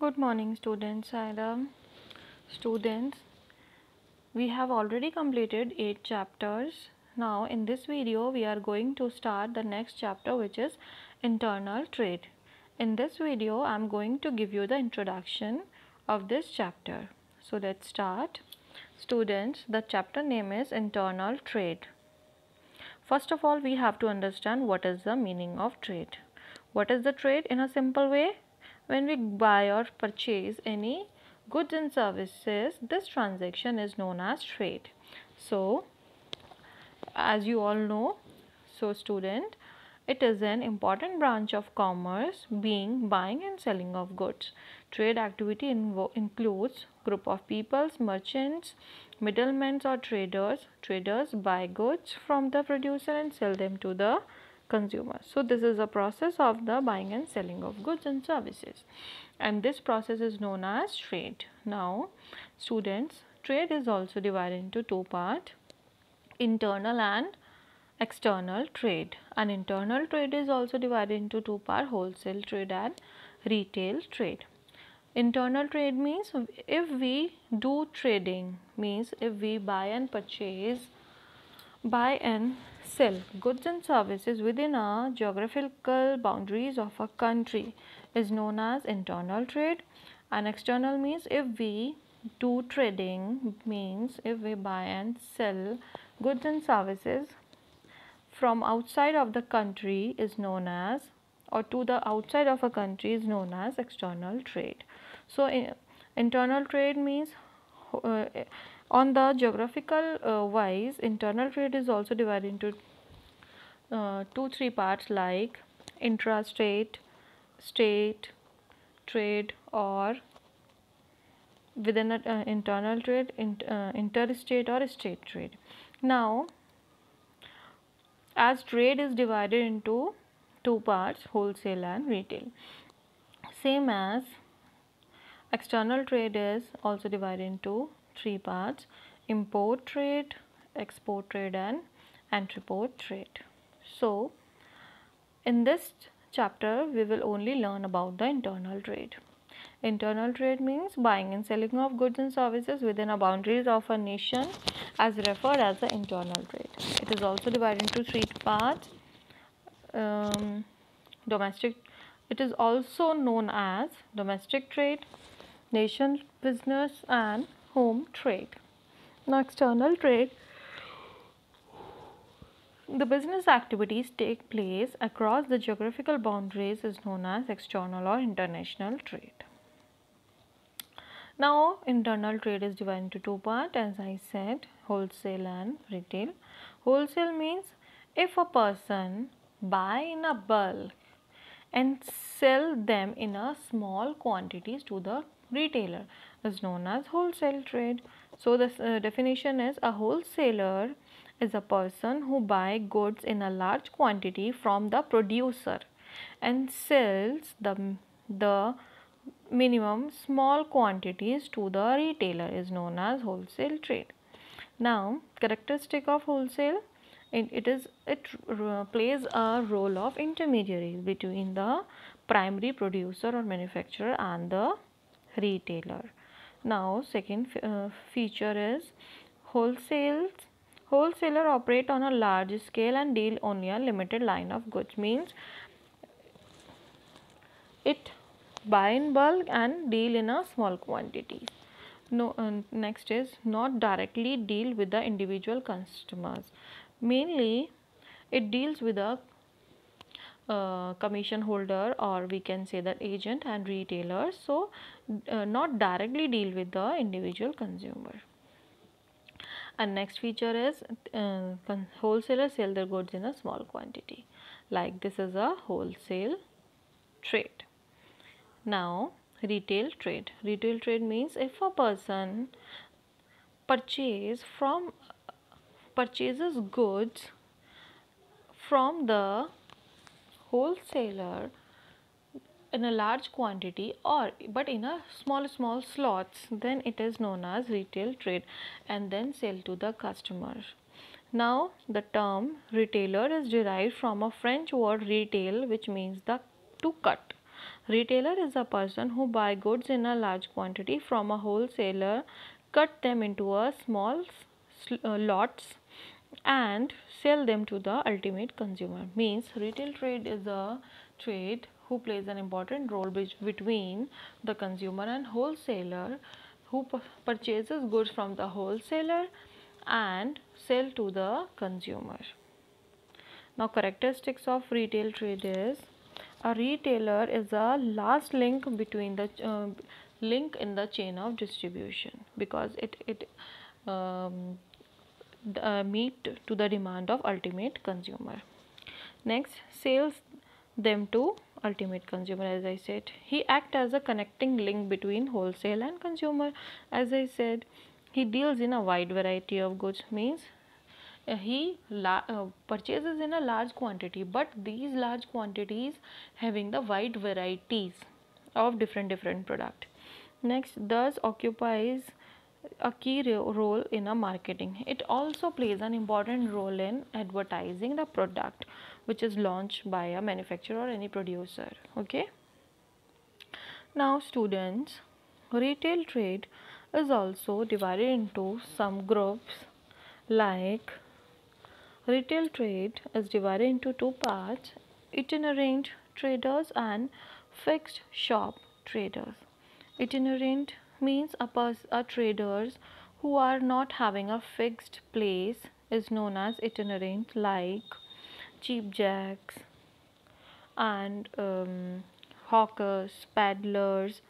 Good morning students. Students, we have already completed 8 chapters. Now in this video we are going to start the next chapter, which is internal trade. In this video I am going to give you the introduction of this chapter. So let's start. Students, the chapter name is internal trade. First of all, we have to understand what is the meaning of trade. What is the trade? In a simple way, when we buy or purchase any goods and services, this transaction is known as trade. So, as you all know, student, it is an important branch of commerce, being buying and selling of goods. Trade activity includes group of peoples, merchants, middlemen or traders. Traders buy goods from the producer and sell them to the consumer. So this is a process of the buying and selling of goods and services, and this process is known as trade. Now students, trade is also divided into two parts: internal and external trade. And internal trade is also divided into two parts: wholesale trade and retail trade. Internal trade means if we do trading, means if we buy and sell goods and services within a geographical boundaries of a country, is known as internal trade. And external means if we do trading, means if we buy and sell goods and services from outside of the country, is known as, or to the outside of a country, is known as external trade. So internal trade means on the geographical wise, internal trade is also divided into 2-3 parts, like intrastate, state trade, or within internal trade, interstate or state trade. Now as trade is divided into two parts, wholesale and retail, same as external trade is also divided into three parts: import trade, export trade and entrepot trade. So in this chapter we will only learn about the internal trade. Internal trade means buying and selling of goods and services within the boundaries of a nation, as referred as the internal trade. It is also divided into three parts: domestic, it is also known as domestic trade, nation business and home trade. Now external trade, the business activities take place across the geographical boundaries, is known as external or international trade. Now internal trade is divided into two parts, as I said, wholesale and retail. Wholesale means if a person buy in a bulk and sell them in a small quantities to the retailer, is known as wholesale trade. So this definition is: a wholesaler is a person who buy goods in a large quantity from the producer and sells the minimum small quantities to the retailer, is known as wholesale trade. Now characteristic of wholesale, it plays a role of intermediary between the primary producer or manufacturer and the retailer. Now second feature is wholesaler operate on a large scale and deal only a limited line of goods, means it buy in bulk and deal in a small quantities. Next is not directly deal with the individual customers. Mainly it deals with a commission holder, or we can say that agent and retailers. So not directly deal with the individual consumer. And next feature is wholesalers sell their goods in a small quantity, like this is a wholesale trade. Now retail trade. Retail trade means if a person purchases goods from the wholesaler in a large quantity, or but in a small slots, then it is known as retail trade, and then sell to the customer. Now the term retailer is derived from a French word retail, which means to cut. Retailer is a person who buy goods in a large quantity from a wholesaler, cut them into a small lots and sell them to the ultimate consumer. Means retail trade is a trade who plays an important role between the consumer and wholesaler, who purchases goods from the wholesaler and sell to the consumer. Now characteristics of retail trade is: a retailer is a last link between the link in the chain of distribution, because it um, meet to the demand of ultimate consumer. Next, sales them to ultimate consumer. As I said, he act as a connecting link between wholesale and consumer. As I said, he deals in a wide variety of goods. Means he purchases in a large quantity, but these large quantities having the wide varieties of different product. Next, thus occupies a key role in a marketing. It also plays an important role in advertising the product which is launched by a manufacturer or any producer. Okay. Now students, retail trade is also divided into some groups. Like, retail trade is divided into two parts: itinerant traders and fixed shop traders. Itinerant means a traders who are not having a fixed place is known as itinerant, like cheapjacks and hawkers, peddlers,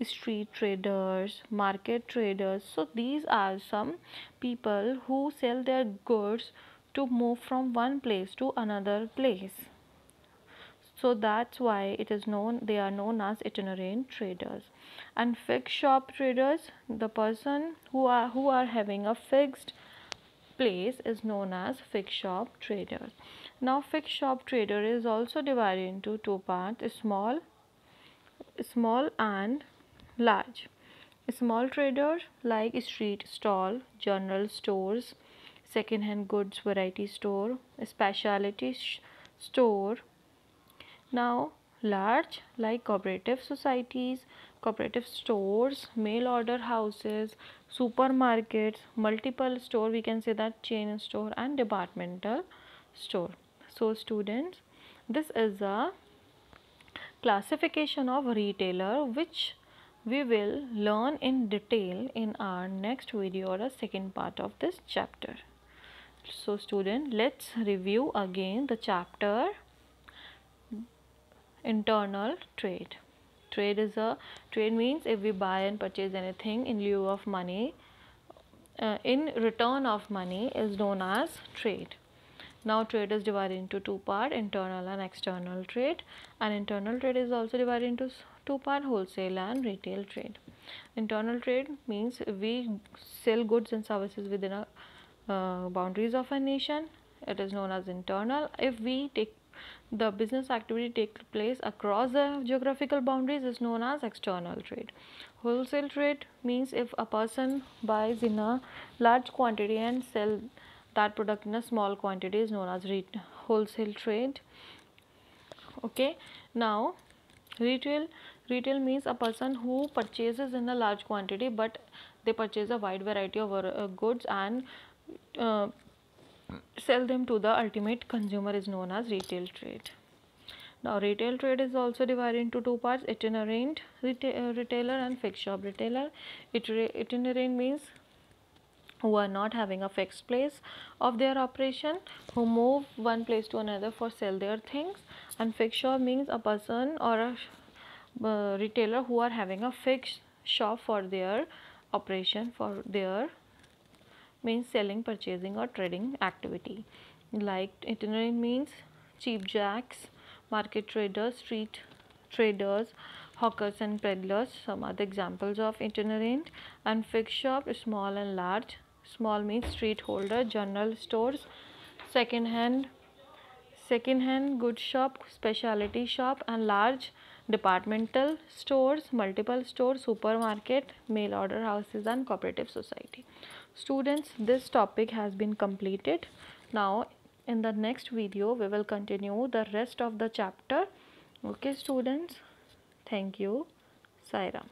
street traders, market traders. So these are some people who sell their goods to move from one place to another place. So that's why it is known, they are known as itinerant traders. And fixed shop traders, the person who are having a fixed place is known as fixed shop traders. Now fixed shop trader is also divided into two parts: small and large. Small traders like street stall, general stores, second hand goods variety store, specialty store. Now large like cooperative societies, cooperative stores, mail order houses, supermarkets, multiple store, we can say that chain store, and departmental store. So students, this is a classification of retailer which we will learn in detail in our next video or a second part of this chapter. So student, let's review again the chapter internal trade. Trade means if we buy and purchase anything in lieu of money, in return of money, is known as trade. Now trade is divided into two parts: internal and external trade. And internal trade is also divided into two parts: wholesale and retail trade. Internal trade means we sell goods and services within a boundaries of a nation. It is known as internal. If we take the business activity take place across the geographical boundaries, is known as external trade. Wholesale trade means if a person buys in a large quantity and sell that product in a small quantity, is known as wholesale trade. Okay. Now retail means a person who purchases in a large quantity, but they purchase a wide variety of goods and sell them to the ultimate consumer, is known as retail trade. Now retail trade is also divided into two parts: itinerant retailer and fixed shop retailer. Itinerant means who are not having a fixed place of their operation, who move one place to another for sell their things. And fixed shop means a person or a retailer who are having a fixed shop for their operation, for their means selling, purchasing or trading activity. Like itinerant means cheapjacks, market traders, street traders, hawkers and peddlers, some other examples of itinerant. And fixed shop is small and large. Small means street holder, general stores, second hand goods shop, specialty shop, and large departmental stores, multiple stores, supermarket, mail order houses, and cooperative society. Students, this topic has been completed. Now in the next video we will continue the rest of the chapter. Okay students, Thank you. Sai Ram.